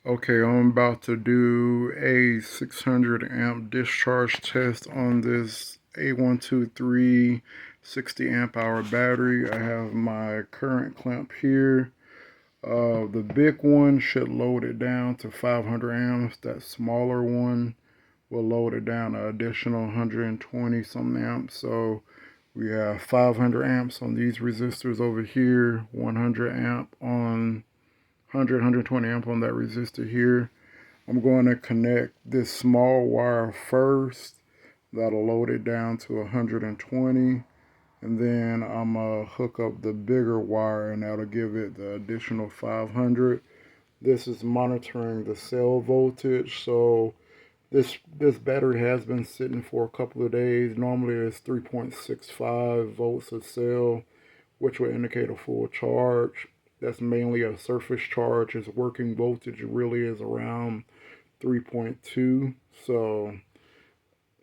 Okay, I'm about to do a 600 amp discharge test on this A123 60 amp hour battery. I have my current clamp here. The big one should load it down to 500 amps. That smaller one will load it down an additional 120 something amps. So we have 500 amps on these resistors over here, 100 amp on 120 amp on that resistor here. I'm going to connect this small wire first. That'll load it down to 120. And then I'm going to hook up the bigger wire and that'll give it the additional 500. This is monitoring the cell voltage. So this battery has been sitting for a couple of days. Normally it's 3.65 volts a cell, which will indicate a full charge. That's mainly a surface charge. Its working voltage really is around 3.2. So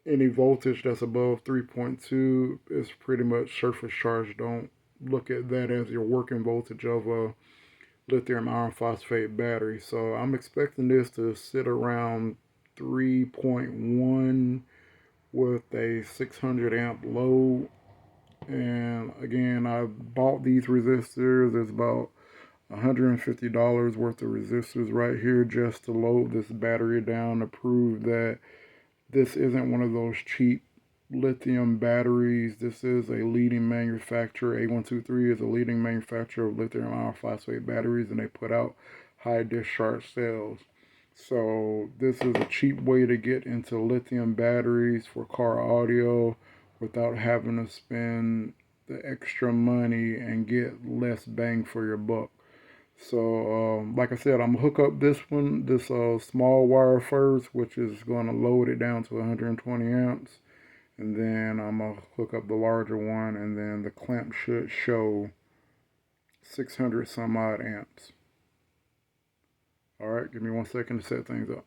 any voltage that's above 3.2 is pretty much surface charge. Don't look at that as your working voltage of a lithium iron phosphate battery. So I'm expecting this to sit around 3.1 with a 600 amp load. And again, I bought these resistors. There's about $150 worth of resistors right here just to load this battery down to prove that this isn't one of those cheap lithium batteries. This is a leading manufacturer. A123 is a leading manufacturer of lithium iron phosphate batteries, and they put out high discharge cells. So this is a cheap way to get into lithium batteries for car audio without having to spend the extra money and get less bang for your buck. So, like I said, I'm gonna hook up this small wire first, which is gonna load it down to 120 amps, and then I'm gonna hook up the larger one, and then the clamp should show 600 some odd amps. All right, give me 1 second to set things up.